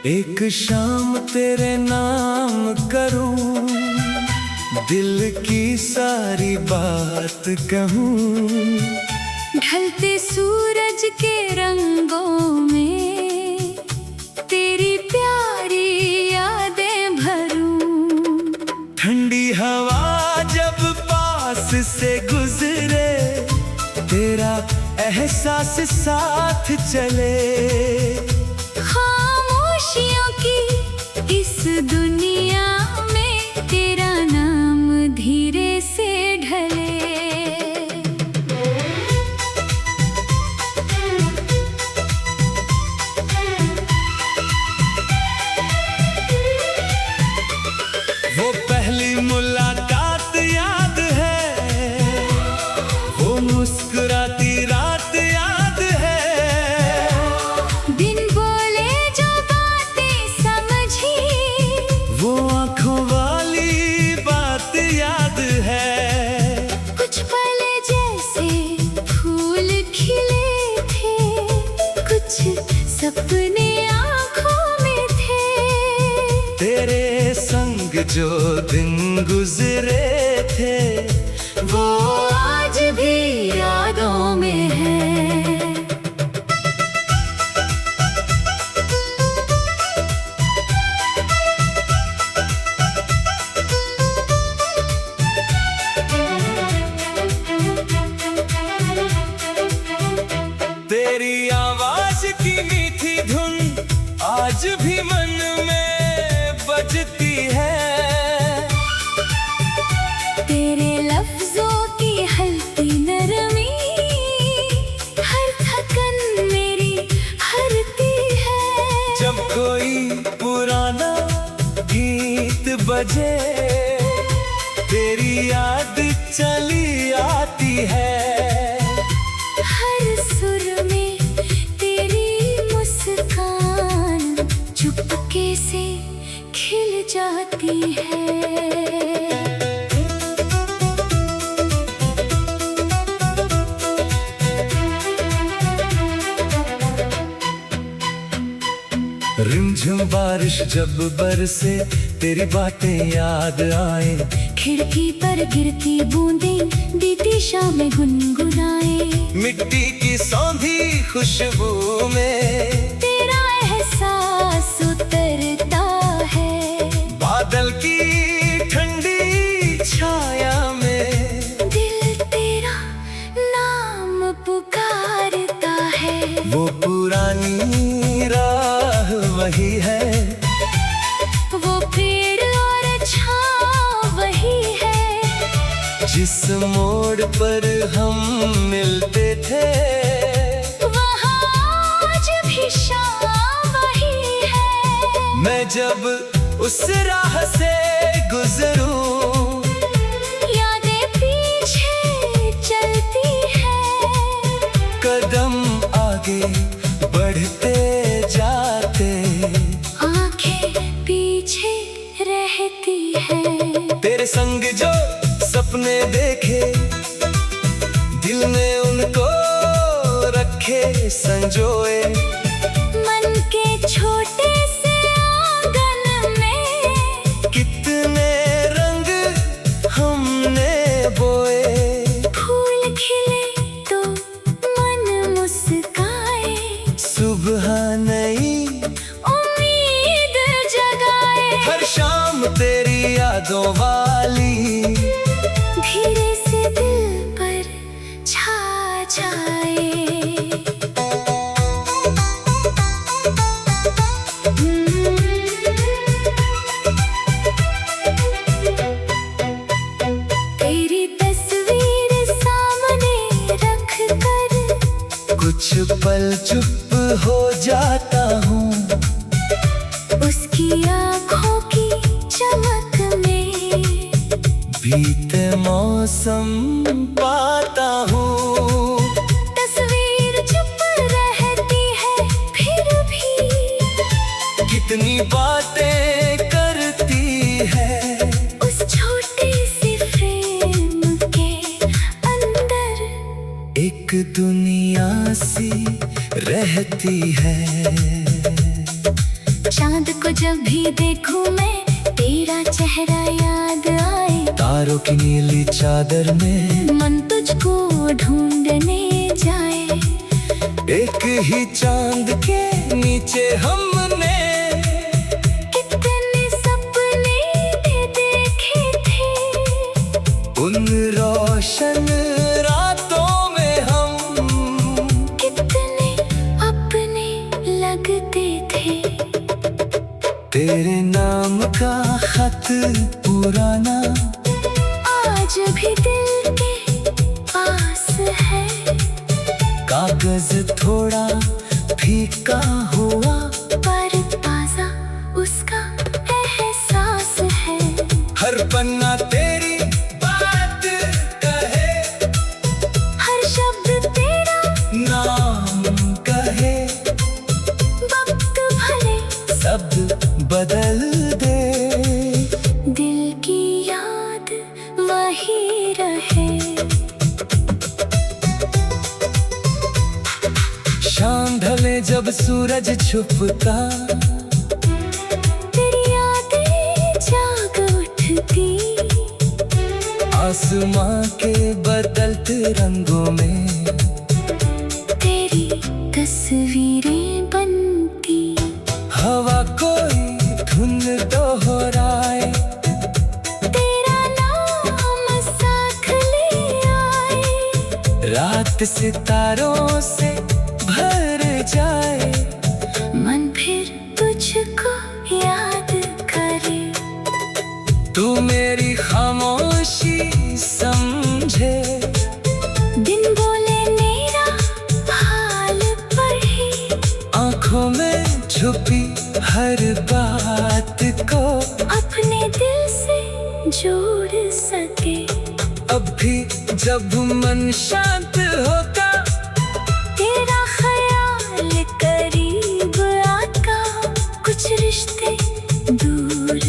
एक शाम तेरे नाम करूं, दिल की सारी बात कहूं। ढलते सूरज के रंगों में तेरी प्यारी यादें भरूं। ठंडी हवा जब पास से गुजरे, तेरा एहसास साथ चले। खामोशियों की इस दुनिया में तेरा नाम धीरे से ढले। वो पहली मुलाकात याद है, वो मुस्कुराती रात याद है। बिन बोले जो बातें समझी, वो आँखों वाली बात याद है। कुछ पल जैसे फूल खिले थे, कुछ सपने आँखों में थे। तेरे संग जो दिन गुजरे थे, वो आज भी यादों में है। तेरी आवाज की मीठी धुन आज भी मन में बजती है। तेरे लफ्जों की हल्की नरमी हर थकन मेरी हरती है। जब कोई पुराना गीत बजे, तेरी याद चली आती है। हर सुर में तेरी मुस्कान चुपके से खिल जाती है। रिमझिम बारिश जब बरसे, तेरी बातें याद आए। खिड़की पर गिरती बूंदें बीती शामें गुनगुनाए। मिट्टी की सौंधी खुशबू में तेरा एहसास उतरता है। बादल की ठंडी छाया में दिल तेरा नाम पुकारता है। वो पुरानी राह वही है, वो पेड़ और छाँव वही है। जिस मोड़ पर हम मिलते थे, वहाँ आज भी शाम वही है। मैं जब उस राह से गुजरूं, यादें पीछे चलती है। कदम आगे बढ़ते जाते, आंखें पीछे रहती है। तेरे संग जो सपने देखे, दिल में उनको रखे संजोए। मन के छोटे से आंगन में कितने रंग हमने बोए। फूल खिले तो मन मुस्काए। सुबह नई उम्मीद जगाए। हर शाम तेरी यादों वाली धीरे से दिल पर छा जाए। तेरी तस्वीर सामने रख कर कुछ पल चुप हो जाता हूँ। उसकी आँखों की चमक में बीते मौसम पाता हूँ। तस्वीर चुप रहती है, फिर भी कितनी बातें करती है। उस छोटे से फ्रेम के अंदर एक दुनिया सी रहती है। चांद को जब भी देखूं मैं तेरा चेहरा याद आए। तारों की नीली चादर में मन तुझको ढूंढने जाए। एक ही चांद के नीचे हमने कितने सपने देखे थे। उन रोशन रातों में हम कितने अपने लगते थे। तेरे नाम का खत पुराना आज भी दिल के पास है। कागज थोड़ा फीका हुआ पर ताजा उसका एहसास है। हर पन्ना तेरी बात कहे, हर शब्द तेरा नाम कहे। वक्त भले सब बदल दे, दिल की याद वही रहे। शाम ढले जब सूरज छुपता तेरी यादें जाग उठती। आसमां के बदलते रंगों में तेरी तस्वीरें बनती। हवा कोई धुन दोहराए, तेरा नाम साथ ले आए। रात सितारों से भर जाए। मन फिर तुझको याद करे। तू मेरी खामोशी समझे, दिन बोले मेरा हाल पढ़े। आंखों में छुपी हर बात को अपने दिल से जोड़ सके। अब भी जब मन शांत होता तेरा ख्याल करीब आका। कुछ रिश्ते दूर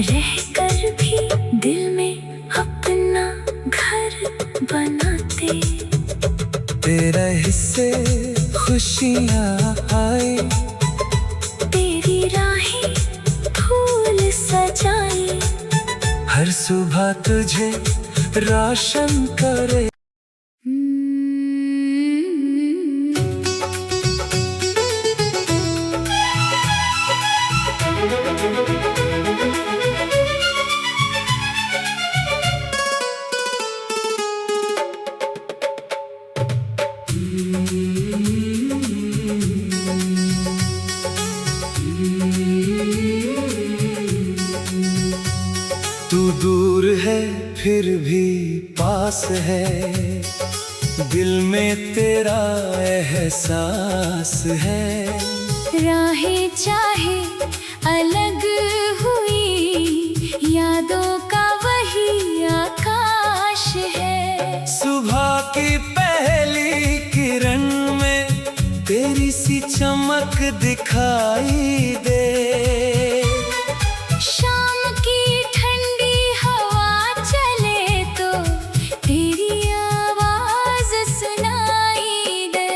रहकर भी दिल में अपना घर बनाते। तेरे हिस्से खुशियाँ आए, तेरी राहें फूल सजाए। हर सुबह तुझे रोशन करे। तू दूर है फिर भी पास है, दिल में तेरा एहसास है। राहें चाहे अलग हुई, यादों का वही आकाश है। सुबह की पहली किरण में तेरी सी चमक दिखाई दे। शाम की ठंडी हवा चले तो तेरी आवाज सुनाई दे।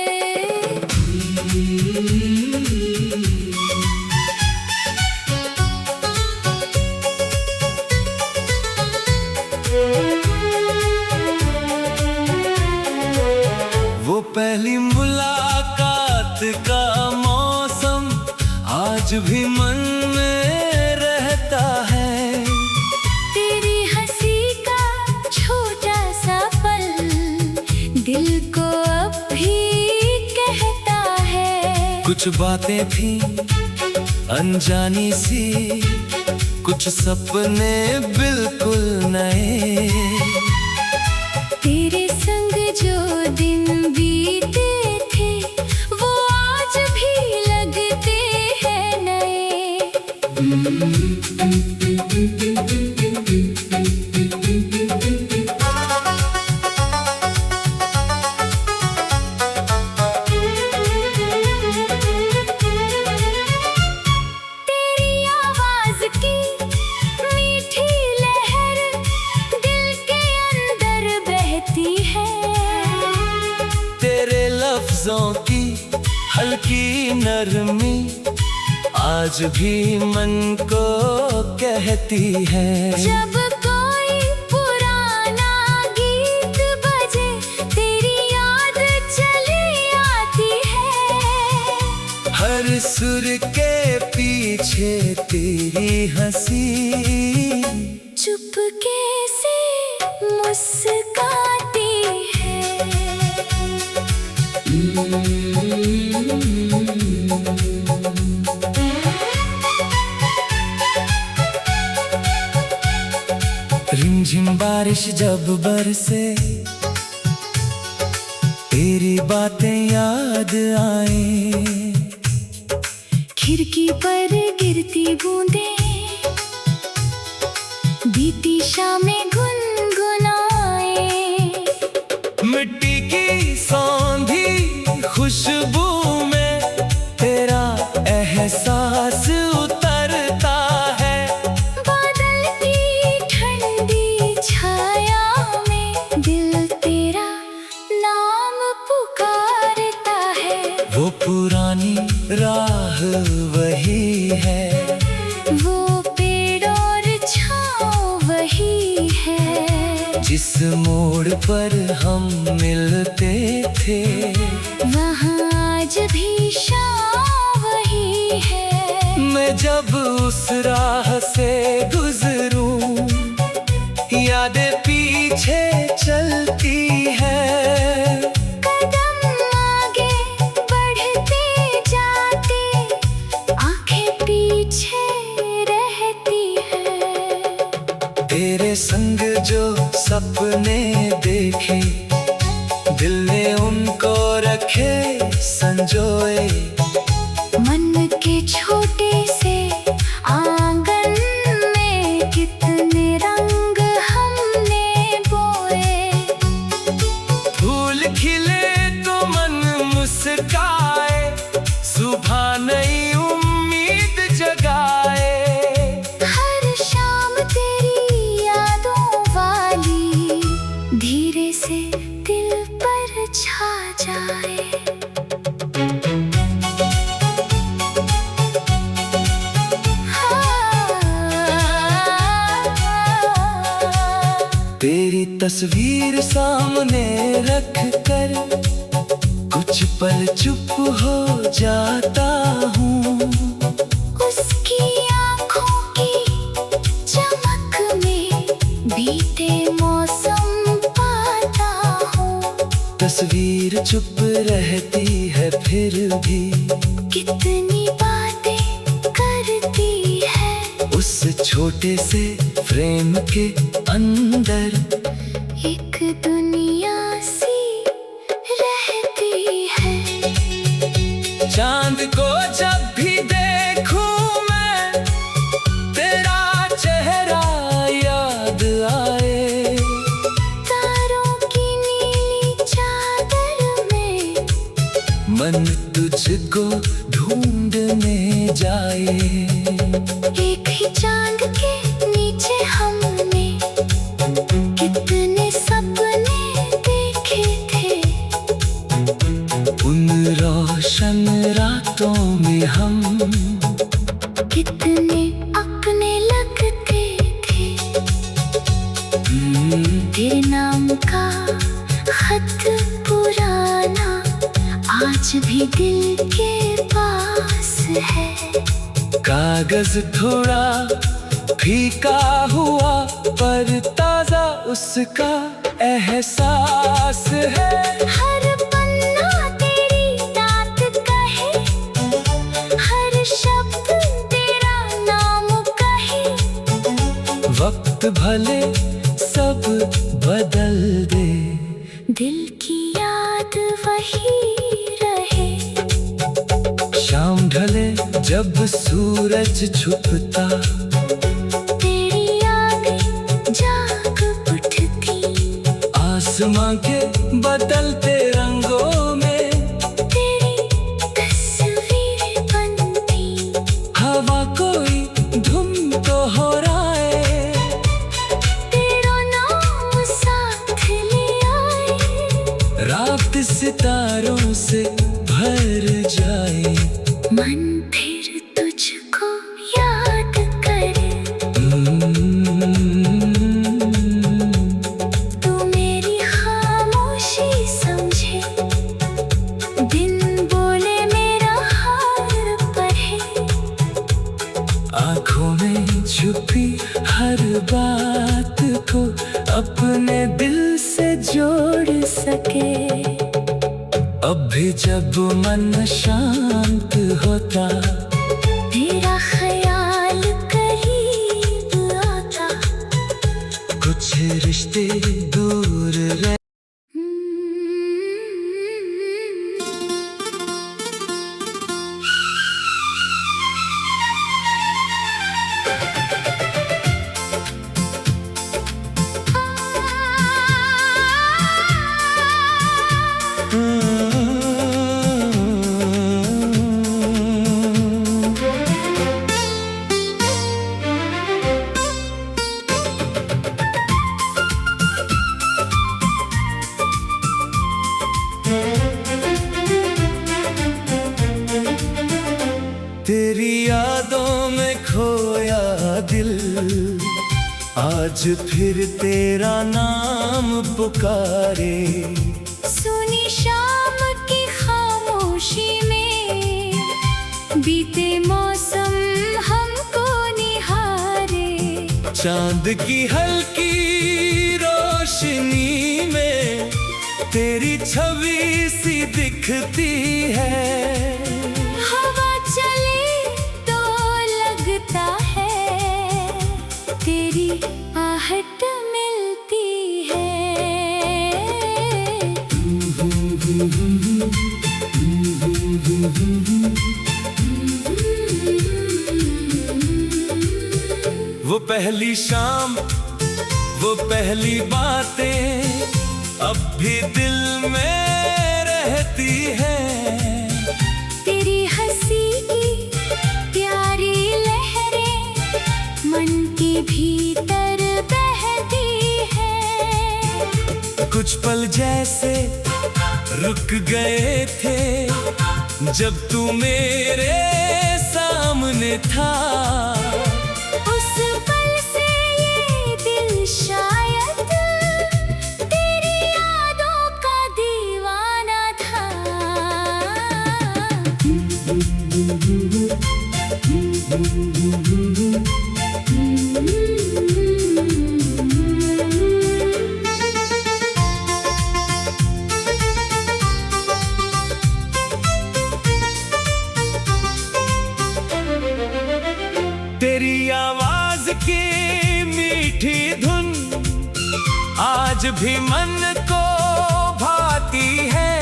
वो पहली मुलाकात का मौसम आज भी मन में रहता है। तेरी हंसी का छोटा सा पल दिल को अब भी कहता है। कुछ बातें थी अनजानी सी, कुछ सपने बिल्कुल नए। तेरे संग जो दिन बीते थे वो आज भी लगते हैं नए। तेरी आवाज की मीठी लहर दिल के अंदर बहती है। तेरे लफ्जों की हल्की नरमी आज भी मन को कहती है। जब कोई पुराना गीत बजे तेरी याद चली आती है। हर सुर के पीछे तेरी हंसी चुपके से मुस्काती है। रिमझिम बारिश जब बरसे तेरी बातें याद आए। खिड़की पर गिरती बूंदें बीती शामें गुनगुनाए। मिट्टी की सौंधी खुशबू में तेरा एहसास उतरता है। बादल की ठंडी छाया में दिल तेरा नाम पुकारता है। वो पुरानी राह वही है, वो पेड़ और छाँव वही है। जिस मोड़ पर हम मिलते थे वहाँ आज भी शाम वही है। मैं जब उस राह से गुजरूं यादें पीछे चलती है। कदम आगे बढ़ते जाते आंखें पीछे रहती है। तेरे संग जो सपने देखे दिल ने उनको रखे संजोए। मन के छोटे से आंगन में कितने रंग हमने बोए। फूल खिले तो मन मुस्काए, सुबह नई उम्मीद जगाए। हर शाम तेरी यादों वाली धीरे से दिल पर छा जाए। तेरी तस्वीर सामने रख कर कुछ पल चुप हो जाता हूँ। उसकी आँखों की चमक में बीते मौसम पाता हूँ। तस्वीर चुप रहती है फिर भी कितनी बातें करती है। उस छोटे से फ्रेम के अंदर एक दुनिया सी रहती है। चांद को जब भी देखूं मैं तेरा चेहरा याद आए। तारों की नीली चादर में मन तुझको ढूंढने जाए। एक ही चांद के नीचे हमने कितने सपने देखे थे। उन रोशन रातों में हम कितने अपने लगते थे। तेरे नाम का खत पुराना आज भी दिल के पास है। कागज थोड़ा फीका हुआ पर ताजा उसका एहसास है। हर पन्ना तेरी बात कहे, हर शब्द तेरा नाम कहे। वक्त भले सब बदल दे दिल की याद वही रहे। शाम ढले जब सूरज छुपता तेरी यादें जाग उठती। आसमां के बदलते रंगों में तेरी तस्वीर बनती। हवा कोई धुम तो हो रहा है। तेरा नाम साथ ले आए। रात सितारों से भर जाए। मन फिर तुझ अब भी जब मन शांत होता, तेरा ख्याल करीब आता। कुछ रिश्ते दूर रह तेरी यादों में खोया दिल, आज फिर तेरा नाम पुकारे। सुनी शाम की खामोशी में, बीते मौसम हमको निहारे। चांद की हल्की रोशनी में तेरी छवि सी दिखती है। हवा चले तो लगता है, तेरी आहट मिलती है। वो पहली शाम, वो पहली बातें अब भी दिल में रहती है। तेरी हंसी की प्यारी लहरें मन के भीतर बहती है। कुछ पल जैसे रुक गए थे, जब तू मेरे सामने था। उस पल से ये दिल शायद तेरी यादों का दीवाना था। तेरी आवाज की मीठी धुन आज भी मन को भाती है।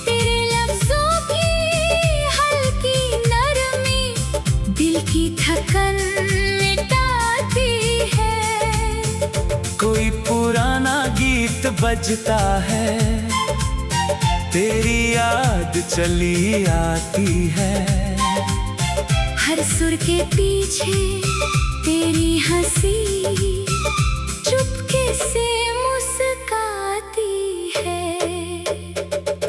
तेरे लफ्जों की हल्की नरमी दिल की थकन मिटाती है। कोई पुराना गीत बजता है, तेरी याद चली आती है। हर सुर के पीछे तेरी हंसी चुपके से मुस्काती है।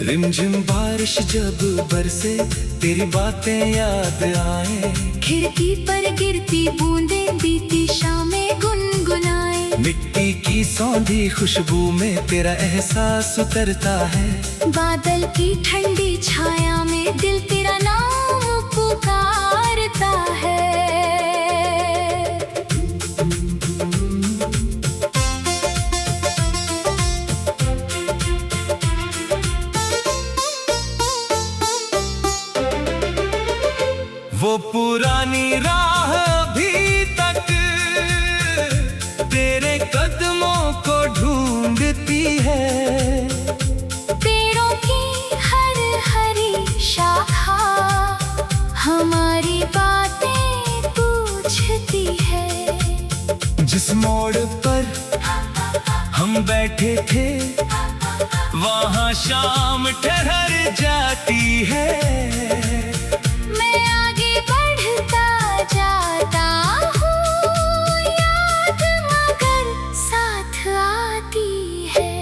रिमझिम बारिश जब बरसे तेरी बातें याद आए। खिड़की पर गिरती बूंदें बीती शामें गुनगुनाए। मिट्टी की सौंधी खुशबू में तेरा एहसास उतरता है। बादल की ठंडी छाया में दिल तेरा नाम पुकारता है। वो पुरानी राह भी तक तेरे कदमों को ढूंढती है। पेड़ों की हर हरी शाखा हमारी बातें पूछती है। जिस मोड़ पर हम बैठे थे, वहाँ शाम ठहर जाती है। मैं आगे बढ़ता जाता हूँ, याद मगर साथ आती है।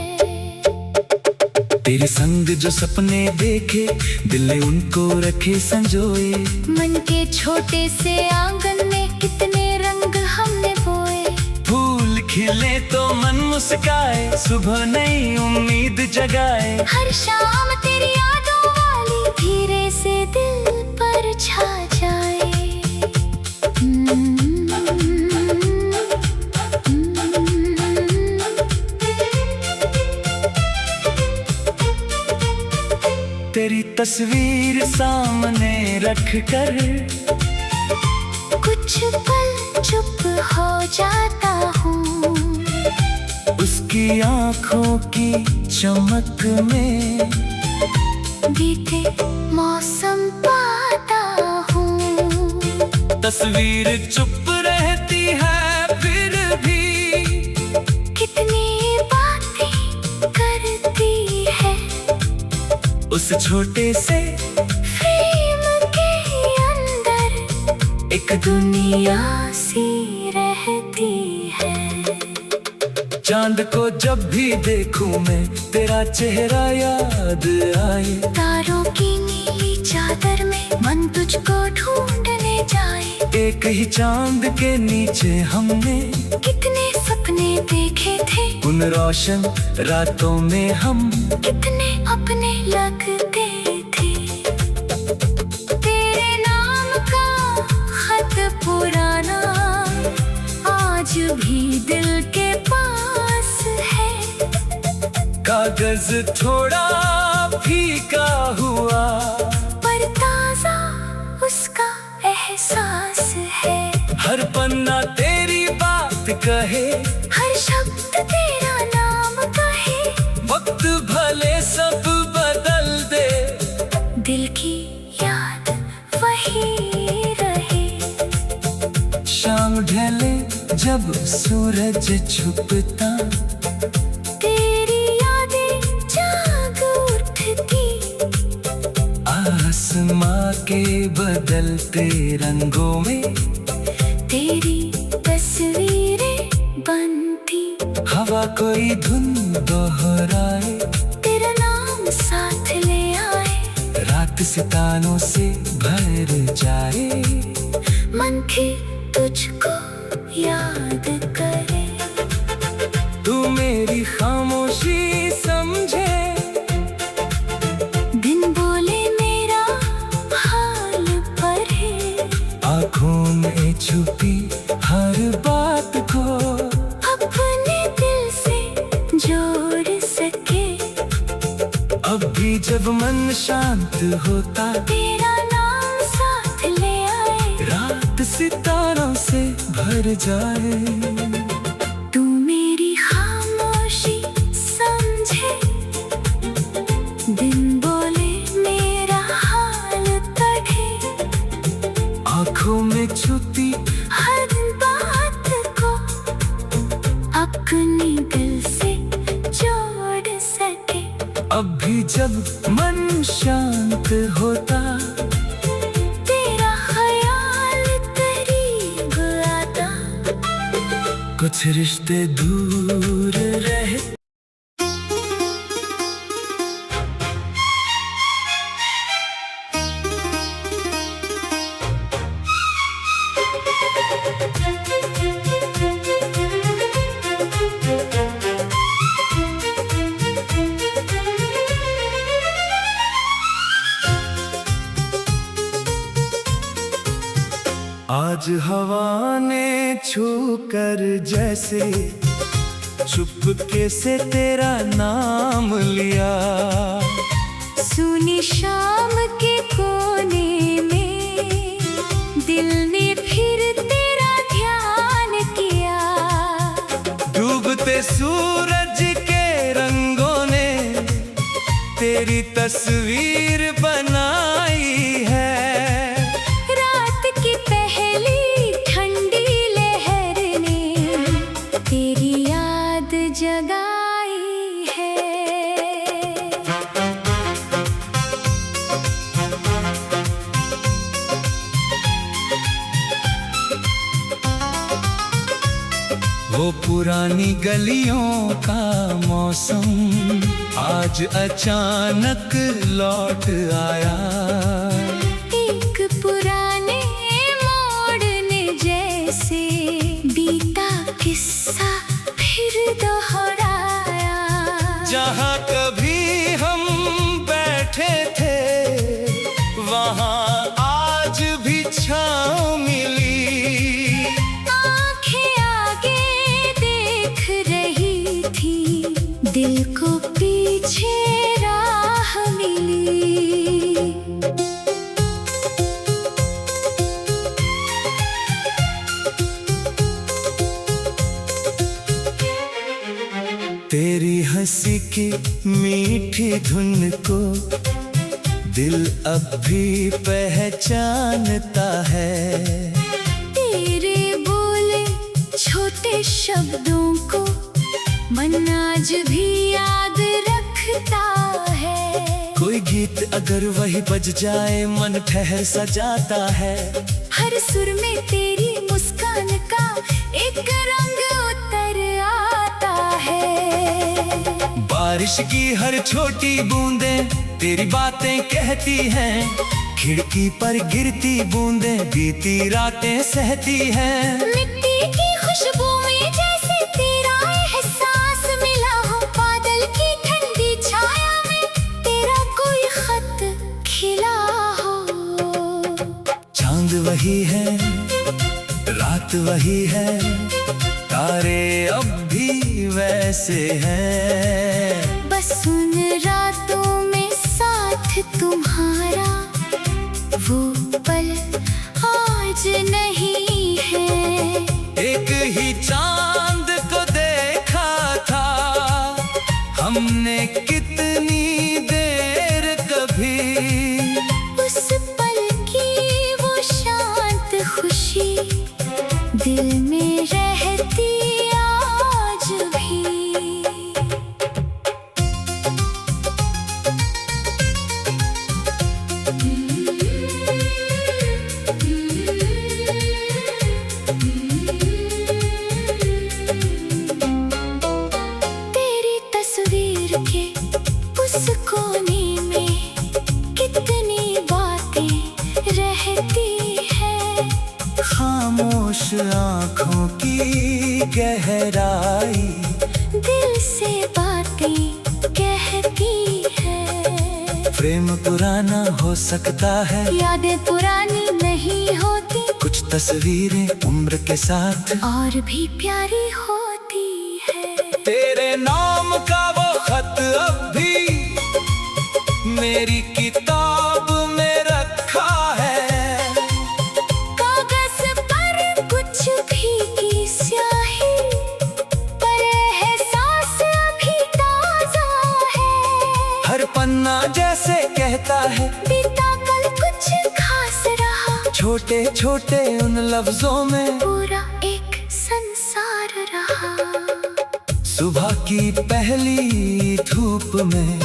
तेरे संग जो सपने देखे, दिल ने उनको रखे संजोए। मन के छोटे से आंगन में कितने रंग हमने बोए। फूल खिले तो मन मुस्काए, सुबह नई उम्मीद जगाए। हर शाम तेरी यादों वाली धीरे से दिल पर छा जाए। तेरी तस्वीर सामने रख कर कुछ पल चुप हो जाता हूँ। उसकी आंखों की चमक में बीते मौसम पाता हूँ। तस्वीर चुप रहती है फिर भी कितनी बातें करती है। उस छोटे से फ्रेम के अंदर एक दुनिया सी रहती है। चांद को जब भी देखूं मैं तेरा चेहरा याद आए। तारों की नीली चादर में मन तुझको ढूंढने जाए। एक ही चांद के नीचे हमने कितने सपने देखे थे। उन रोशन रातों में हम कितने अपने लगते थे। तेरे नाम का खत पुराना आज भी दिल के पास है। कागज थोड़ा फीका हुआ पर ताजा उसका एहसास है। हर पन्ना तेरी बात कहे, हर शब्द तेरा नाम कहे। वक्त भले सब बदल दे, दिल की याद वही रहे। शाम ढले जब सूरज छुपता तेरी यादें जाग उठती। आसमां के बदलते रंगों में तेरी तस्वीरें बनती। हवा कोई धुन दोहराए, तेरा नाम साथ ले आए। रात सितारों से भर जाए। मन भी तुझको याद करे। तू मेरी खामोशी समझे, दिन बोले मेरा हाल पढ़े। आँखों में छुपी हर बात को अपने दिल से जोड़ सके। अब भी जब मन शांत होता तेरा नाम साथ ले आए। रात सितारों से भर जाए। तू मेरी खामोशी समझे, दिन बोले मेरा हाल पढ़े। आँखों में छुपी हर बात को अपनी दिल से जोड़ सके। अब भी जब मन शांत होता तेरा ख्याल करीब आता। कुछ रिश्ते दूर रहे। आज हवा ने छू कर जैसे चुपके से तेरा नाम लिया। सुनी शाम के कोने में दिल ने फिर तेरा ध्यान किया। डूबते सूरज के रंगों ने तेरी तस्वीर बनाई है। रात की पहली ठंडी लहर ने तेरी याद जगाई है। वो पुरानी गलियों का मौसम आज अचानक लौट आया। एक पुराने मोड़ ने जैसे बीता किस्सा फिर दोहराया। जहाँ कभी हम बैठे थे वहाँ आज भी छाँव मिली। आंखें आगे देख रही थी, दिल को पीछे राह मिली। की मीठी धुन को दिल अब भी पहचानता है। तेरे बोले छोटे शब्दों को मन आज भी याद रखता है। कोई गीत अगर वही बज जाए मन ठहर सा जाता है। हर सुर में तेरी मुस्कान का एक रंग उतर आता है। बारिश की हर छोटी बूंदें तेरी बातें कहती हैं। खिड़की पर गिरती बूंदें बीती रातें सहती हैं। मिट्टी की खुशबू में जैसे तेरा एहसास मिला हो, बादल की ठंडी छाया में तेरा कोई खत खिला हो। चांद वही है, रात वही है, तारे अब भी वैसे हैं। बस उन रातों में साथ तुम्हारा वो पल आज नहीं है। एक ही चांद को देखा था हमने कितनी देर कभी। उस पल की वो शांत खुशी दिल में रहती आज भी। तेरी तस्वीर के उस कोने में कितनी बातें रहती है। खामोश आँखों की गहराई दिल से बातें कहती है। प्रेम पुराना हो सकता है, यादें पुरानी नहीं होती, कुछ तस्वीरें उम्र के साथ और भी प्यारी होती है। तेरे नाम का वो खत अब भी मेरी किताब में रखा है। कागज पर कुछ भीगी स्याही, पर एहसास अभी ताजा है। हर पन्ना जैसे कहता है बीता कल कुछ खास रहा, छोटे छोटे उन लफ्जों में पूरा एक संसार रहा। सुबह की पहली धूप में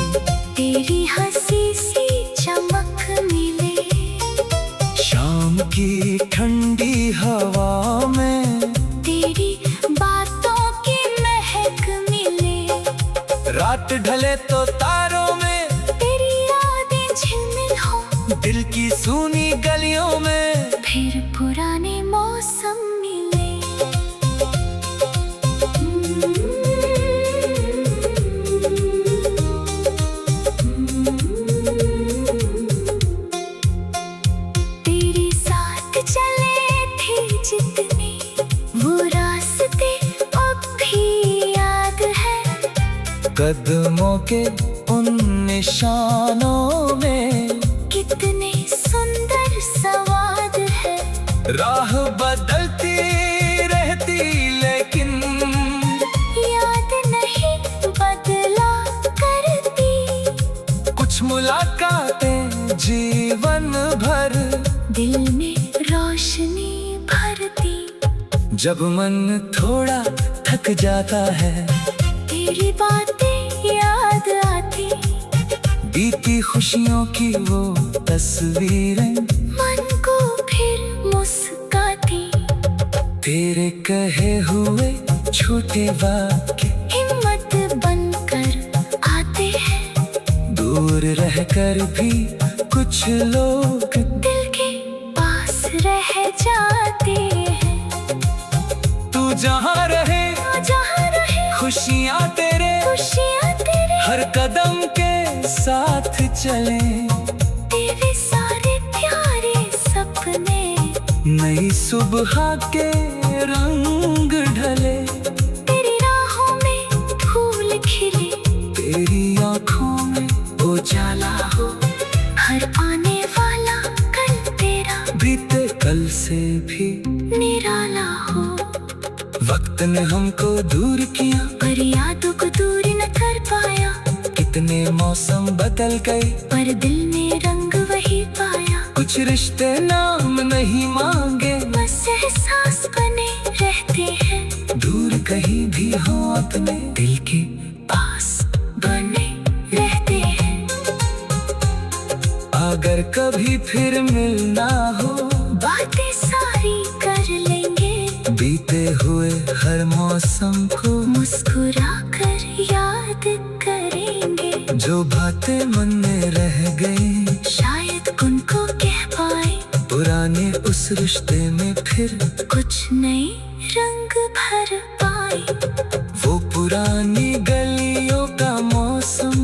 तेरी हंसी सी चमक मिले, शाम की ठंडी हवा में तेरी बातों की महक मिले। रात ढले तो तारों में तेरी यादें झिलमिल हो, दिल की सूनी गलियों में फिर पुराने मौसम मिले। तेरी साथ चले थे जितने वो रास्ते अब भी याद है। कदमों के उन निशानों में कितने सुंदर सवाद है। राह बदलती रहती लेकिन याद नहीं बदला करती, कुछ मुलाकातें जीवन भर दिल में रोशनी भरती। जब मन थोड़ा थक जाता है तेरी बातें याद आती, बीती खुशियों की वो तस्वीरें मन को फिर मुस्काती। तेरे कहे हुए छोटे वाक्य हिम्मत बनकर आते हैं, दूर रहकर भी कुछ लोग दिल के पास रह जाते हैं। तू जहाँ रहे जहाँ रहे खुशियाँ तेरे हर कदम के साथ चले। तेरे सारे प्यारे सपने नई सुबह के रंग ढले, तेरी राहों में फूल खिले, तेरी आँखों में उजाला हो। हर आने वाला कल तेरा बीते कल से भी निराला हो। वक्त ने हमको दूर किया पर यादों को दूर न कर पाया। मौसम बदल गए, पर दिल में रंग वही पाया। कुछ रिश्ते नाम नहीं मांगे, बस एहसास बने रहते हैं। दूर कहीं भी हो अपने दिल के पास बने रहते हैं। अगर कभी फिर मिलना हो, बातें सारी कर लेंगे। बीते हुए हर मौसम को मुस्कुरा कर याद करेंगे। जो बातें मन में रह गई, शायद उनको कह पाए। पुराने उस रिश्ते में फिर कुछ नए रंग भर पाए। वो पुरानी गलियों का मौसम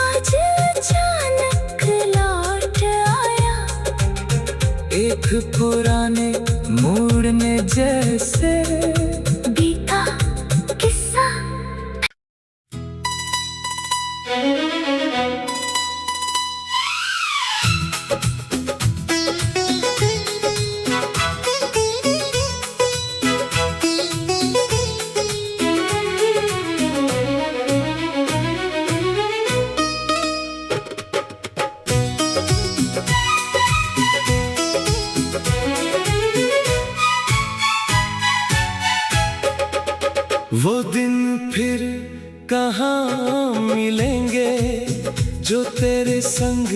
आज अचानक लौट आया। एक पुराने मूड में जैसे बीता किस्सा। वो दिन फिर कहाँ मिलेंगे जो तेरे संग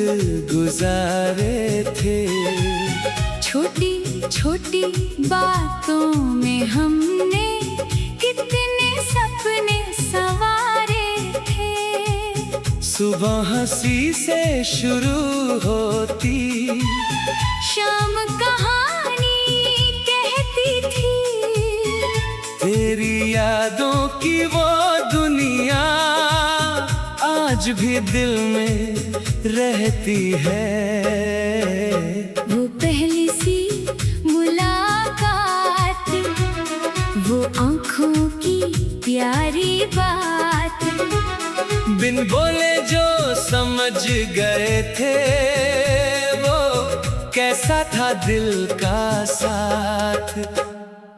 गुजारे थे। छोटी छोटी बातों में हमने कितने सपने संवारे थे। सुबह हंसी से शुरू होती, शाम कहानी कहती थी। तेरी यादों की वो दुनिया आज भी दिल में रहती है। वो पहली सी मुलाकात, वो आंखों की प्यारी बात। बिन बोले जो समझ गए थे, वो कैसा था दिल का साथ।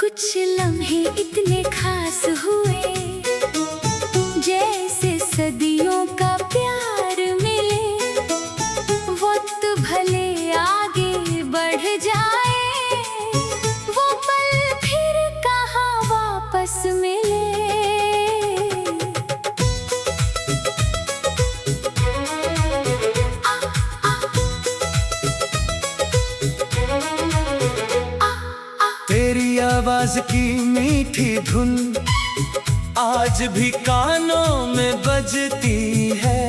कुछ लम्हे इतने खास हुए, जैसे सदियों का प्यार मिले। वक्त भले आगे बढ़ जाए, वो पल फिर कहाँ वापस मिले। तेरी आवाज की मीठी धुन आज भी कानों में बजती है।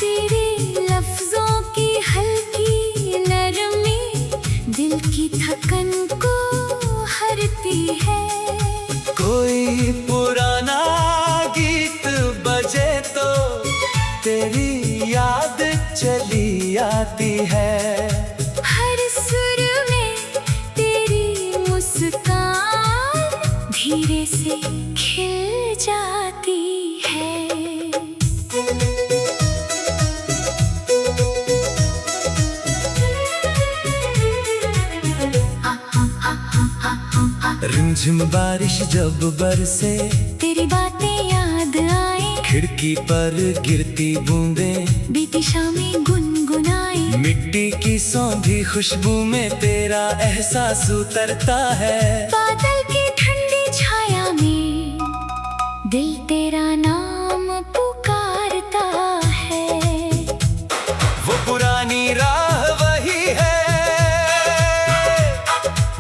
तेरे लफ्जों की हल्की नरमी दिल की थकन को हरती है। कोई पुराना गीत बजे तो तेरी याद चली आती है। हर सुर में तेरी मुस्कान धीरे से खिल जाती है। रिमझिम बारिश जब बरसे, तेरी बातें याद आए। खिड़की पर गिरती बूंदें बीती शामें गुनगुनाए। मिट्टी की सौंधी खुशबू में तेरा एहसास उतरता है। बादल की ठंडी छाया में दिल तेरा नाम पुकारता है। वो पुरानी राह वही है,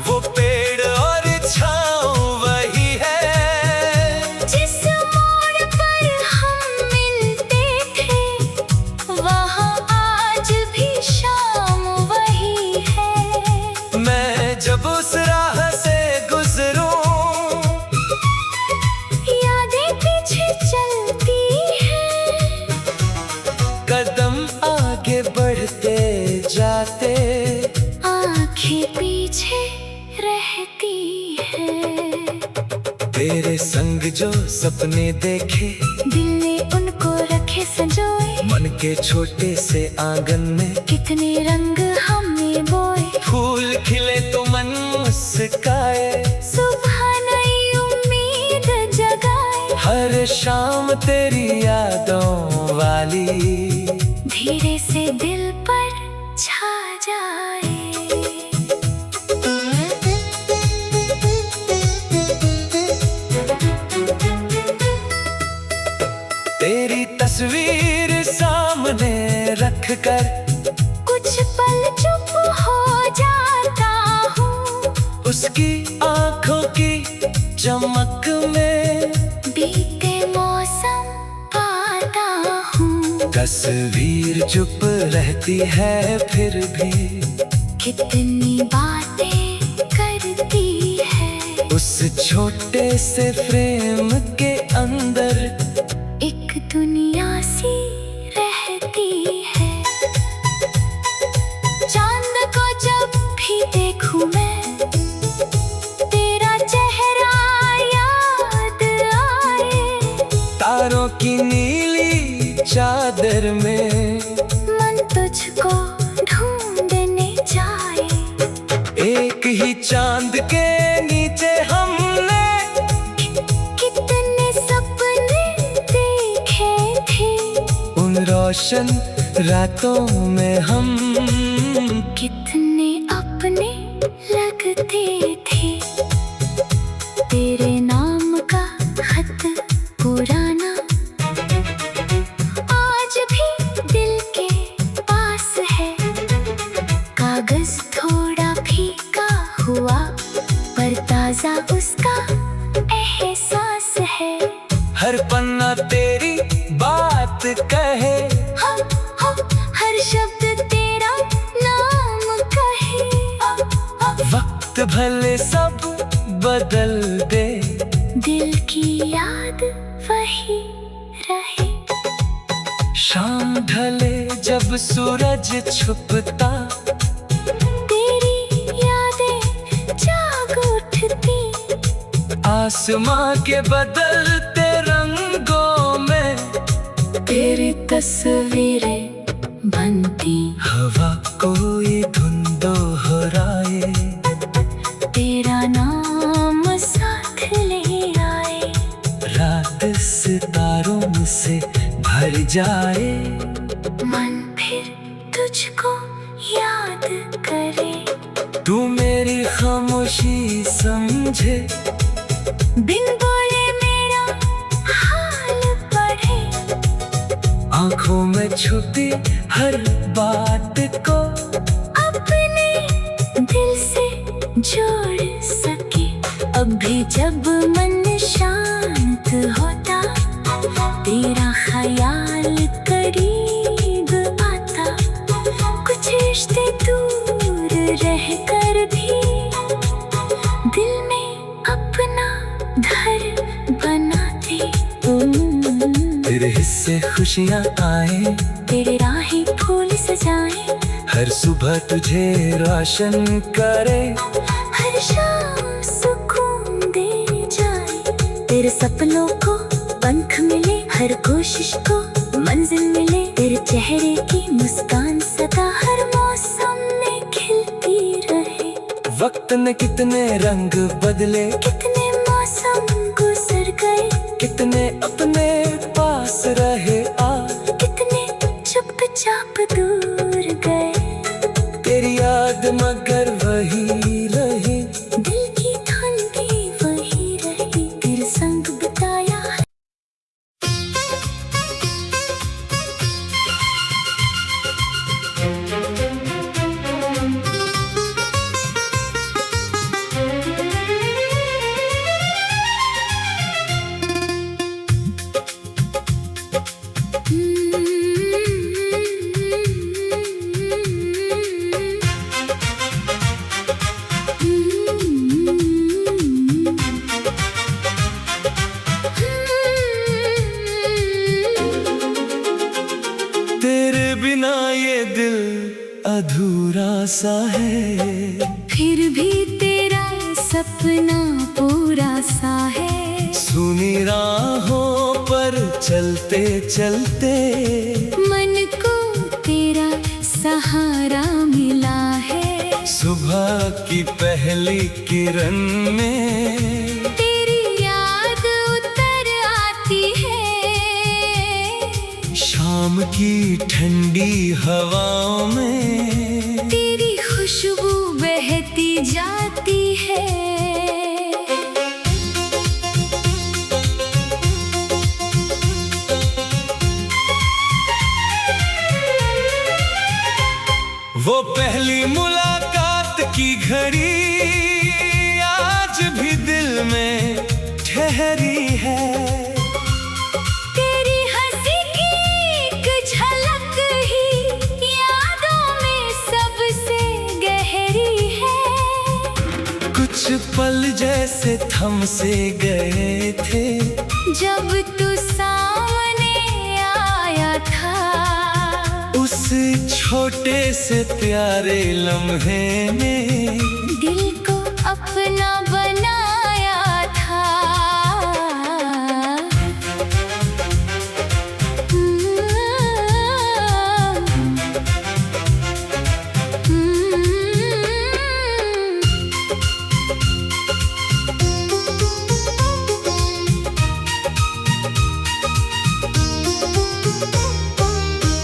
वो पेड़ और छाँव वही है। जिस मोड़ पर हम मिलते थे, वहाँ आज भी शाम वही है। मैं जब उस राह से गुजरूं, यादें पीछे चलती हैं। कदम आगे बढ़ते जाते, आंखें पीछे रहती हैं। तेरे संग जो सपने देखे, दिल ने उनको रखे संजोए। मन के छोटे से आंगन में कितने रंग हमने बोए। फूल खिले तो मन मुस्काए। सुबह नई उम्मीद जगाए। हर शाम तेरी यादों डाली धीरे से दिल पर छा जाए। तेरी तस्वीर सामने रख कर कुछ पल चुप हो जाता हूँ, उसकी आंखों की चमक में बीते मौसम पाता हूँ। तस्वीर चुप रहती है फिर भी कितनी बातें करती है, उस छोटे से फ्रेम के अंदर एक दुनिया सी रहती है। चांद को जब भी देखूं मैं, तेरा चेहरा याद आए। तारों की नीली चादर में मन तुझको ढूंढने जाए। एक ही चांद के नीचे हमने कितने सपने देखे थे, उन रोशन रातों में हम कितने अपने लगते थे। तेरे नाम का खत पुराना आज भी दिल के पास है। कागज थोड़ा फीका हुआ पर ताजा उसका एहसास है। हर पन्ना तेरी बात कहे, हर शब्द तेरा नाम कहे। वक्त भले सब बदल दे, दिल की याद वही रहे। शाम ढले जब सूरज छुपता, तेरी यादें जाग उठती। आसमां के बदलते रंगों में तेरी तस्वीरें बनती, हवा कोई धुन दोहराए। तेरा नाम साथ ले आए। रात सितारों से भर जाए, मन फिर तुझको याद करे। तू मेरी खामोशी समझे, बिन बोले मेरा हाल पढ़े। आंखों में छुपी हर बात को अपने दिल से जोड़ सके। अब भी जब मन शांत होता, तेरा ख्याल करीब आता। कुछ रिश्ते दूर रह कर भी दिल में अपना घर बनाते। तेरे हिस्से खुशियाँ आए, तेरे राहें फूल सजाए। हर सुबह तुझे रोशन करे, हर शाम सुकून दे जाए। तेरे सपनों को पंख मिले, हर कोशिश को मंजिल मिले। तेरे चेहरे की मुस्कान सदा हर मौसम में खिलती रहे। वक्त ने कितने रंग बदले, कितने मौसम गुजर गए। कितने अपने पास रहे कितने चुपचाप दूर गए। तेरी याद मगर वही रही, दिल की धुन भी वही रही। तेरे संग बिताया है। तेरे बिना ये दिल अधूरा सा है। फिर भी तेरा सपना पूरा सा है। सुनी राहों पर चलते चलते मन को तेरा सहारा मिला है। सुबह की पहली किरण में तेरी याद उतर आती है। शाम ठंडी हवाओं में तेरी खुशबू बहती जाती है। वो पहली मुलाकात की घड़ी आज भी दिल में ठहरी है। तेरी हंसी की एक झलक ही यादों में सबसे गहरी है। कुछ पल जैसे थम से गए थे जब तू सामने आया था। उस छोटे से प्यारे लम्हे में दिल को अपना बनाया था।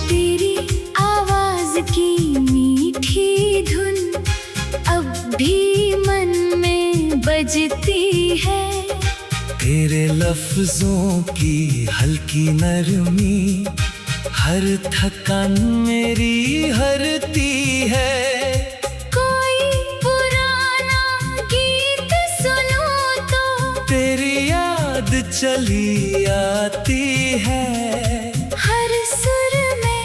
तेरी आवाज की मीठी धुन अब भी मन में बजती है। तेरे लफ्जों की हल्की नरमी हर थकान मेरी हरती है। कोई पुराना गीत सुनो तो तेरी याद चली आती है। हर सुर में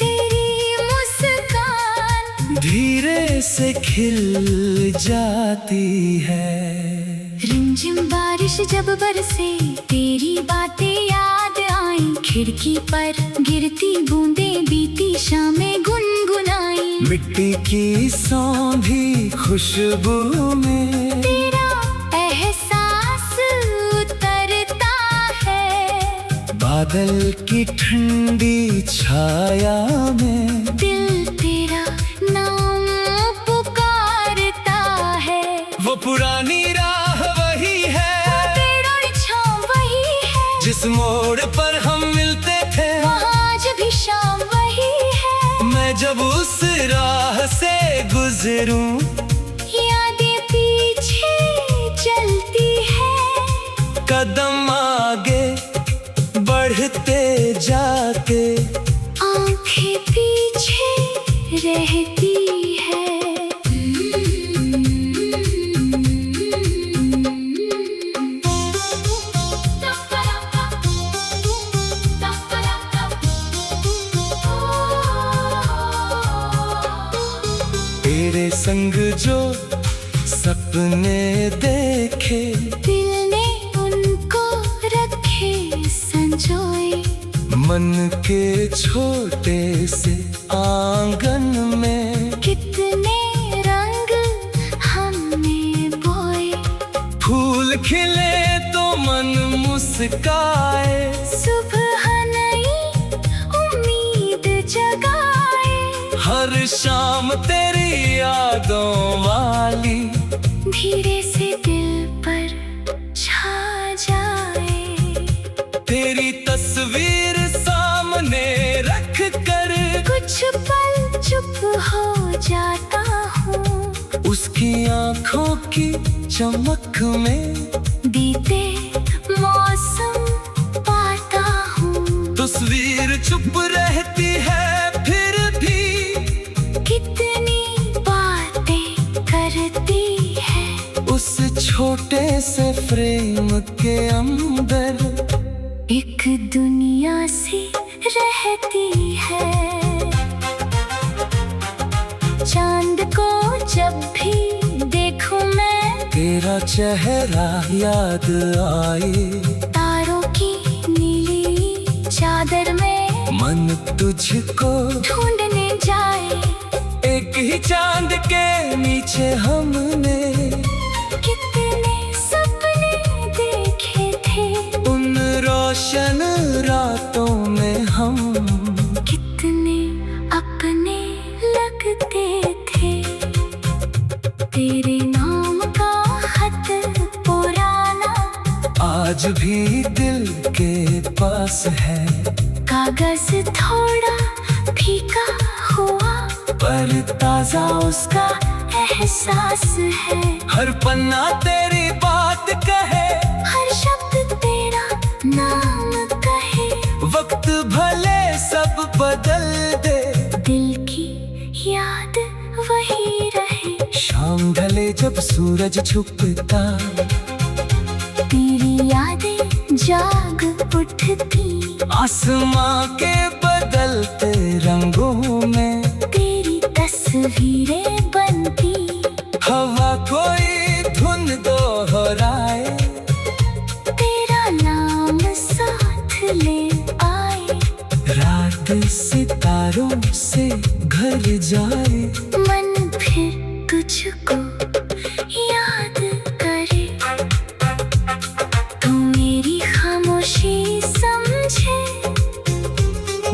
तेरी मुस्कान धीरे से खिल जाती है। रिमझिम बारिश जब बरसे तेरी बातें याद आई। खिड़की पर गिरती बूंदें बीती शामें गुनगुनाई। मिट्टी की सौंधी खुशबू में तेरा एहसास उतरता है। बादल की ठंडी छाया में दिल तेरा नाम पुकारता है। वो पुरानी राह वही है, तेरा छाँव वही है। जिस मोड़ पर हम मिलते थे वहाँ आज भी शाम वही है। मैं जब उस राह से गुजरूं यादें पीछे चलती है। कदम आगे बढ़ते जाते आंखें पीछे रहती है। तेरे संग जो सपने देखे दिल ने उनको रखे संजोए। मन के छोटे से आंगन में कितने रंग हमने बोए। फूल खिले तो मन मुस्काए। सुबह नई उम्मीद जगाए। हर शाम तेरी यादों वाली धीरे से दिल पर छा जाए। तेरी तस्वीर सामने रख कर कुछ पल चुप हो जाता हूँ। उसकी आंखों की चमक में बीते मौसम पाता हूँ। तस्वीर चुप रहती है फिर भी कितनी बातें करती है। उस छोटे से फ्रेम के अंदर एक दुनिया सी रहती है। चांद को जब भी देखूं मैं तेरा चेहरा याद आए। तारों की नीली चादर में मन तुझको ढूंढने जाए। एक ही चांद के नीचे हमने कितने सपने देखे थे। उन रोशन रातों में हम कितने अपने लगते थे। तेरे नाम का खत पुराना आज भी दिल के पास है। कागज थोड़ा पर ताजा उसका एहसास है। हर पन्ना तेरी बात कहे, हर शब्द तेरा नाम कहे। वक्त भले सब बदल दे, दिल की याद वही रहे। शाम ढले जब सूरज छुपता, तेरी यादें जाग उठती। आसमां के बदलते रंगों में तेरी तस्वीरें बनती। हवा कोई धुन दोहराए, तेरा नाम साथ ले आए। रात सितारों से घर जाए, मन फिर तुझको याद करे। तू मेरी खामोशी समझे,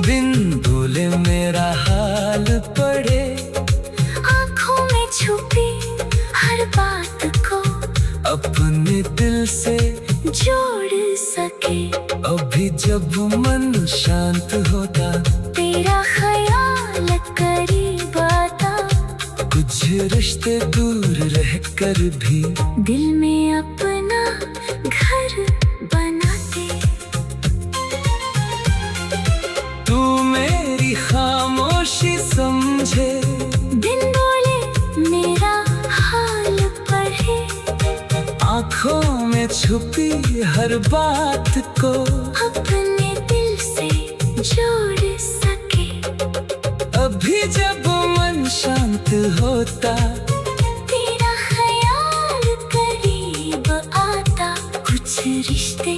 बिन बोले मेरा हाल पड़े। आँखों में छुपी हर बात को अपने दिल से जोड़ सके। अभी जब मन शांत होता, तेरा ख्याल करीब आता। कुछ रिश्ते दूर रहकर भी दिल में अपना घर बनाते। तू मेरी खामोशी समझे, दिन बोले मेरा हाल पढ़े। आँखों में छुपी हर बात को अपने दिल से जोड़ सके। अभी जब मन शांत होता, तेरा ख्याल करीब आता। कुछ रिश्ते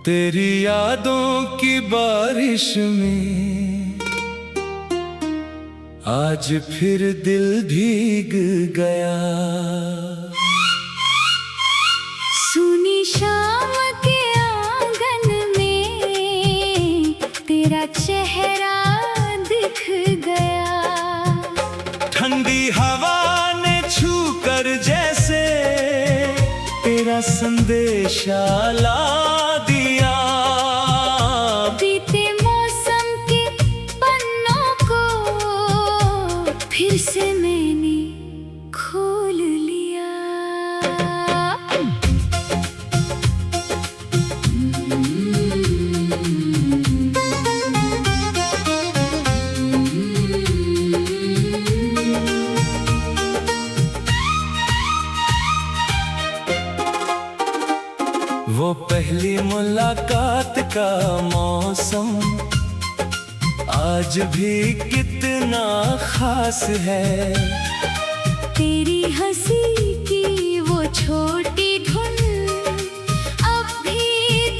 तेरी यादों की बारिश में आज फिर दिल भीग गया। सुनी शाम के आंगन में तेरा चेहरा दिख गया। ठंडी हवा ने छू कर जैसे तेरा संदेशा ला दिया। बीते मौसम के पन्नों को फिर से मैंने खोल लिया। वो पहली मुलाकात का मौसम आज भी कितना खास है। तेरी हंसी की वो छोटी धुन अब भी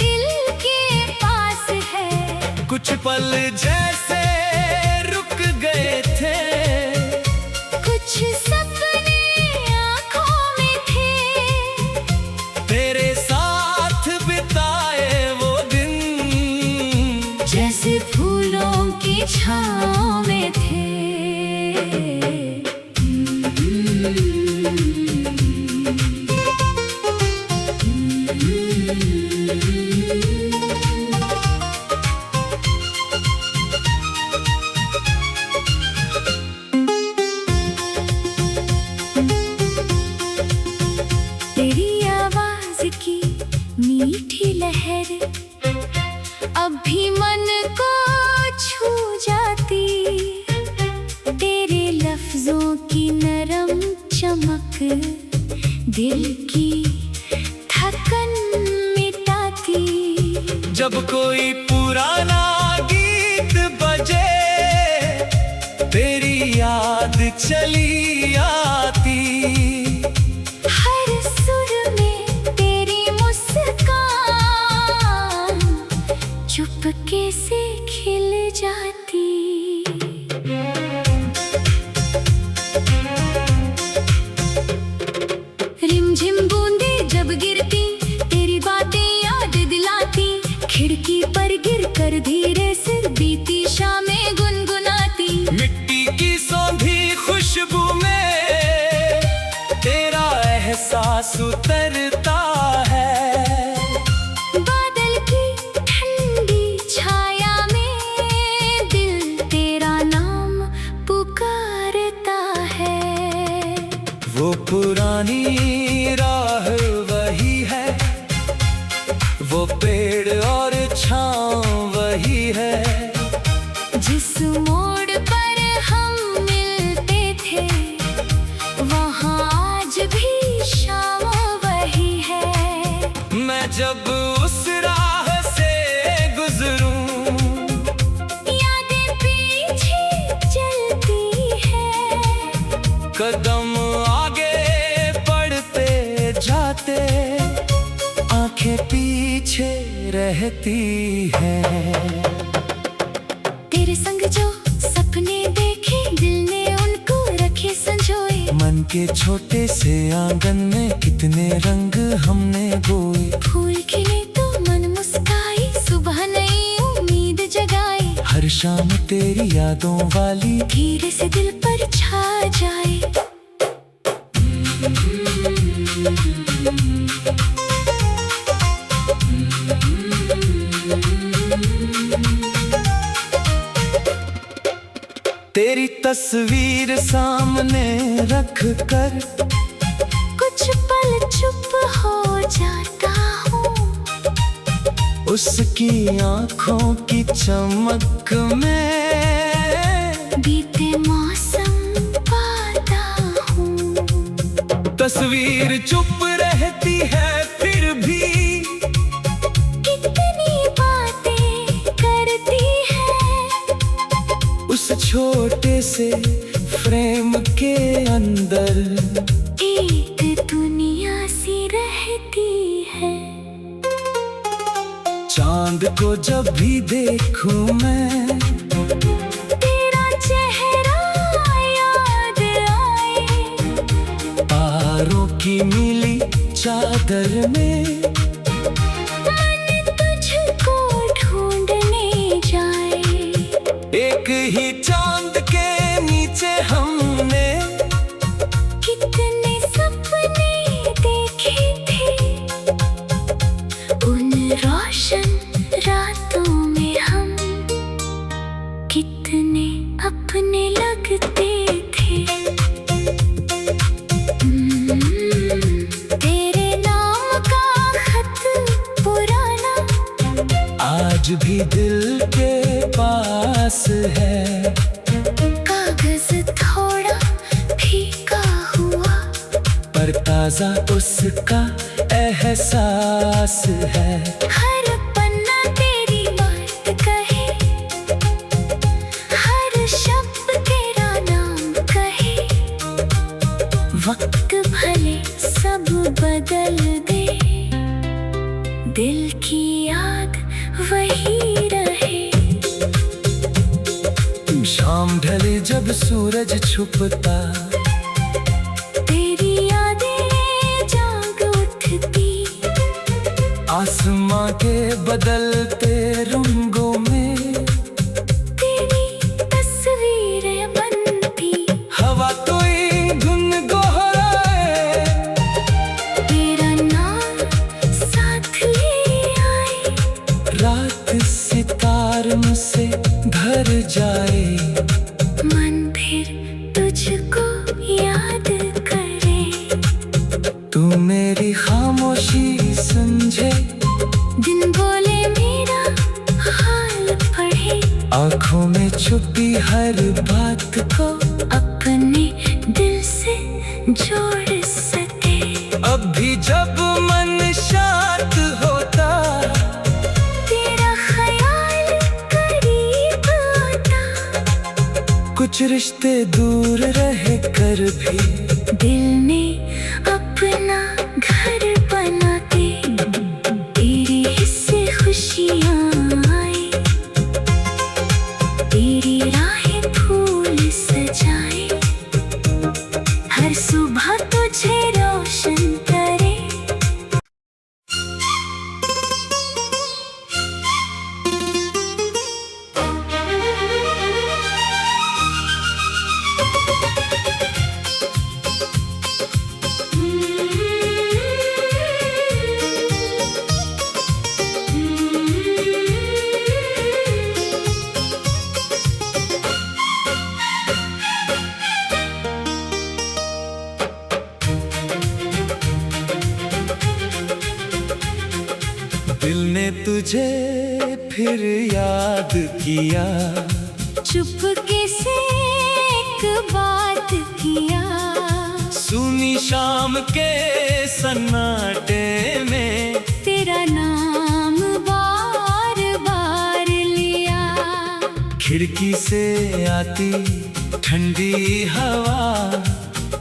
दिल के पास है। कुछ पल जैसे रुक गए थे, कुछ सपने आँखों में थे। तेरे साथ बिताए वो दिन जैसे फूलों की छाँव में थे। तेरी आवाज की मीठी लहर अब भी मन को छू जाती। तेरे लफ्जों की नरम चमक दिल की थकन मिटाती। जब कोई पुराना गीत बजे तेरी याद चली आती। हर सुर में तेरी मुस्कान चुपके से खिल जाती। रिमझिम बूंदे जब गिरती तेरी बातें याद दिलाती। खिड़की पर गिर कर धीरे से बीती शामें गुनगुन पास उतरता है। बादल की ठंडी छाया में दिल तेरा नाम पुकारता है। वो पुरानी राह वही है, वो पेड़ और छाँव वही है। जिस मोड़ पर हम मिलते थे वहाँ आज भी शाम वही है। मैं जब उस राह से गुजरूं, यादें पीछे चलती है। कदम आगे बढ़ते जाते आंखें पीछे रहती हैं। तेरे संग जो सपने देखे दिल ने उनको रखे संजोए। मन के छोटे से आंगन में कितने रंग हमने बोए। फूल खिले तो मन मुस्काए, सुबह नई उम्मीद जगाए। हर शाम तेरी यादों वाली धीरे से दिल पर छा जाए। तेरी तस्वीर सामने रख कर कुछ पल चुप हो जाता हूँ। उसकी आंखों की चमक में बीते मौसम पाता हूँ। तस्वीर चुप रहती है फिर भी कितनी बातें करती है। उस छोटे से फ्रेम के अंदर एक दुनिया सी रहती है। चांद को जब भी देखूं मैं तेरा चेहरा याद आए। तारों की नीली चादर में मन तुझको ढूंढने जाए। एक ही चांद के नीचे हमने कितने सपने देखे थे। उन रोशन रातों में हम कितने अपने लगते थे। तेरे नाम का खत पुराना आज भी दिल के पास है। कागज थोड़ा फीका हुआ पर ताजा उसका एहसास है। हर पन्ना तेरी बात कहे, हर शब्द तेरा नाम कहे। वक्त भले सब बदल दे, दिल की याद वही रहे। शाम ढले जब सूरज छुपता तेरी यादें जाग उठती। आसमां के बदलते रंगों में तेरी तस्वीरें बनती। हवा तो धुन गोहराए, तेरा नाम साथ ले आए। रात सितारों से भर जाए। मन फिर तुझको याद करे। तू मेरी खामोशी समझे, दिन बोले मेरा हाल पढ़े। आँखों में छुपी हर बात को अपने दिल से जोड़ सके। अब भी जब मन शांत होता तेरा ख्याल करीब आता। कुछ रिश्ते दूर रह कर भी दिल ने अपना घर बना के तेरे हिस्से खुशियाँ आए। तेरी राहें फूल सजाए, हर सुबह तुझे रोशन करे। फिर याद किया, चुपके से एक बात किया, सुनी शाम के सन्नाटे में तेरा नाम बार बार लिया। खिड़की से आती ठंडी हवा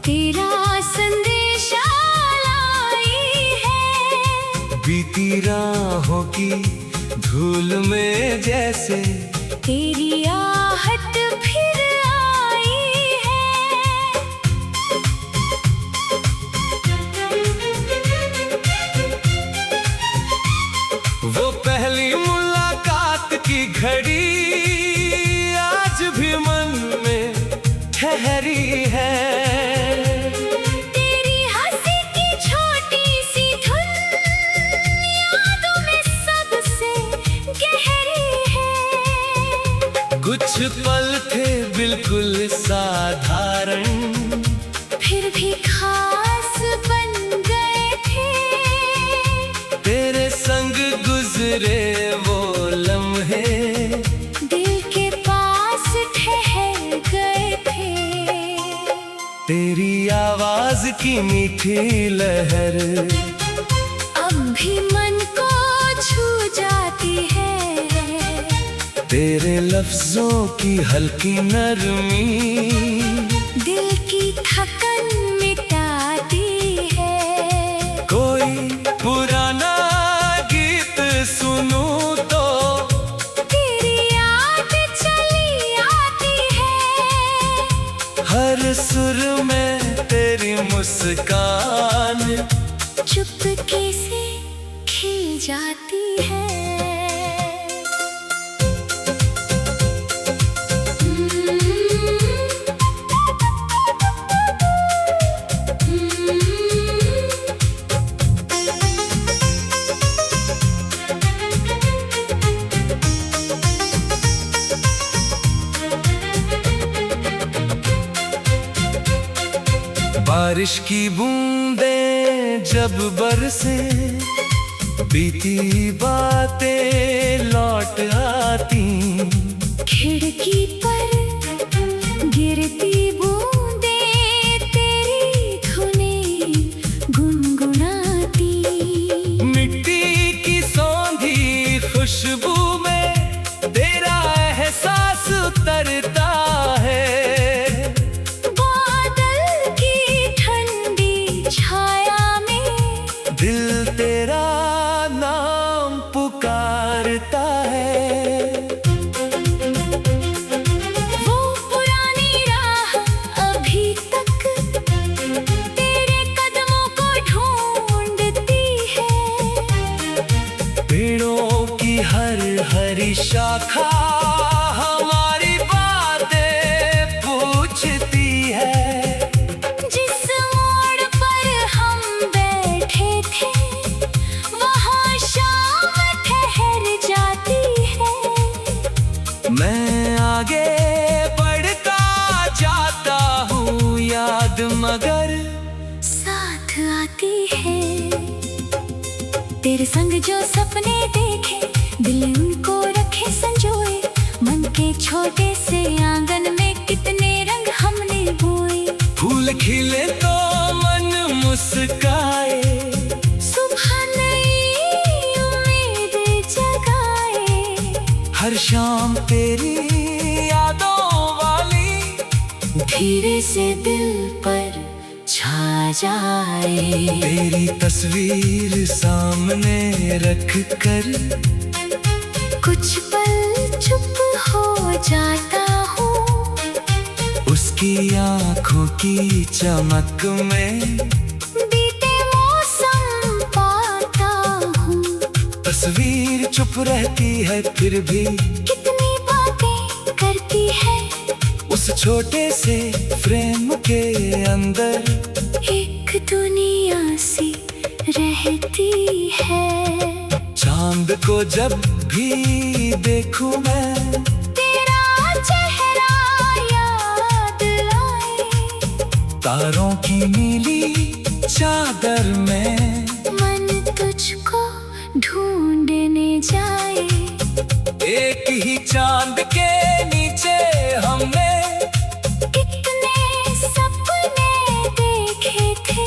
तेरा संदेशा लाई है, बीती राहों की धूल में जैसे तेरी आहट फिर आई है। वो पहली मुलाकात की घड़ी आज भी मन में ठहरी है। तेरी हंसी की छोटी सी धुन यादों में सबसे गहरी है। कुछ पल थे बिल्कुल साधारण, फिर भी खास बन गए थे। तेरे संग गुजरे वो लम्हे दिल के पास ठहर गए थे। तेरी आवाज की मीठी लहर अब भी मन को छू जाती है। तेरे लफ्जों की हल्की नरमी दिल की थकन मिटाती है। कोई पुराना गीत सुनूं तो तेरी याद चली आती है। हर सुर में तेरी मुस्कान चुपके से खिल जाती है। बारिश की बूंदें जब बरसे बीती बातें लौट आती। खिड़की पर गिरती बूंदें तेरी धुनें गुनगुनाती। मिट्टी की सौंधी खुशबू में तेरा एहसास उतरता है। बादल की ठंडी छाया में दिल तेरा नाम पुकारता है। वो पुरानी राह अभी तक तेरे कदमों को ढूंढती है। पेड़ों की हर हरी शाखा हमारी बातें पूछती है। जिस मोड़ पर हम बैठे थे वहाँ शाम ठहर जाती है। मैं आगे बढ़ता जाता हूँ, याद मगर साथ आती है। तेरे संग जो सपने देखे दिल उनको रखे संजोए। मन के छोटे से आंगन में कितने रंग हमने बोए। फूल खिले तो मन मुस्काए, सुबह नई उम्मीद जगाए। हर शाम तेरी यादों वाली धीरे से दिल पर छा जाए। तेरी तस्वीर सामने रख कर कुछ पल चुप हो जाता हूँ। उसकी आंखों की चमक में बीते मौसम पाता हूँ। तस्वीर चुप रहती है फिर भी कितनी बातें करती है। उस छोटे से फ्रेम के अंदर एक दुनिया सी रहती है। चांद को जब भी देखूं मैं तेरा चेहरा याद आए। तारों की नीली चादर में मन तुझको ढूंढने जाए। एक ही चांद के नीचे हमने कितने सपने देखे थे,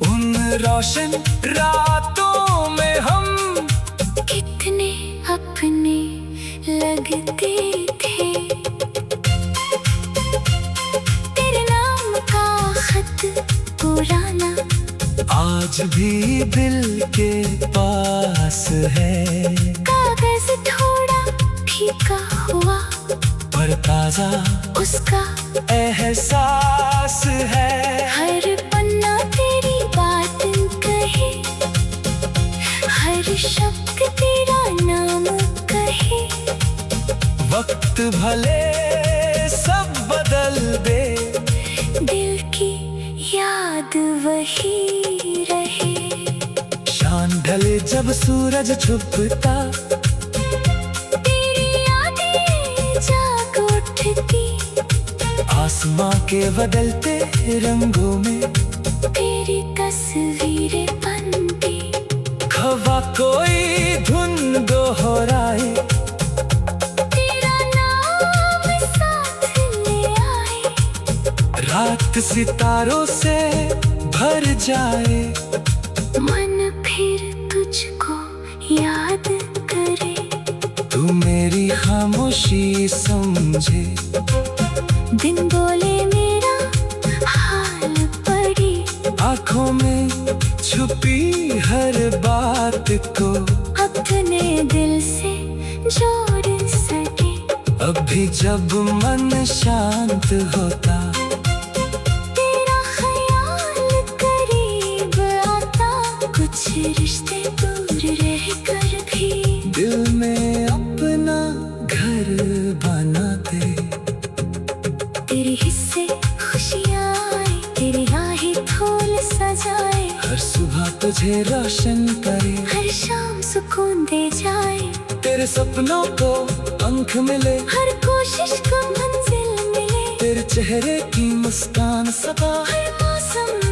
उन रोशन रातों में हम कितने अपने लगते थे। तेरे नाम का खत पुराना आज भी दिल के पास है, कागज थोड़ा फीका हुआ पर ताजा उसका एहसास है। हर पन्ना तेरी बात कहे, हर शब्द तेरा नाम कहे। वक्त भले सब बदल दे, दिल की याद वही रहे। शाम ढले जब सूरज छुपता, तेरी यादें जाग उठती, आसमां के बदलते रंगों में तेरी तस्वीरें बनती। हवा कोई धुन दोहराए, तेरा नाम साथ ले आए, रात सितारों से भर जाए। मन फिर तुझको याद करे, तू मेरी खामोशी समझे, दिन बोले मेरा हाल पड़ी। आँखों में छुपी हर बात को अपने दिल से जोड़ सके। अब भी जब मन शांत होता, तेरा ख्याल करीब आता, कुछ रिश्ते दूर रह कर भी दिल में अपना घर बनाते। तेरे हिस्से खुशियाँ आए, तेरी राहें फूल सजाए। हर सुबह तुझे रोशन करे, हर शाम सुकून दे जाए। तेरे सपनों को पंख मिले, हर कोशिश को मंजिल मिले। तेरे चेहरे की मुस्कान सदा हर मौसम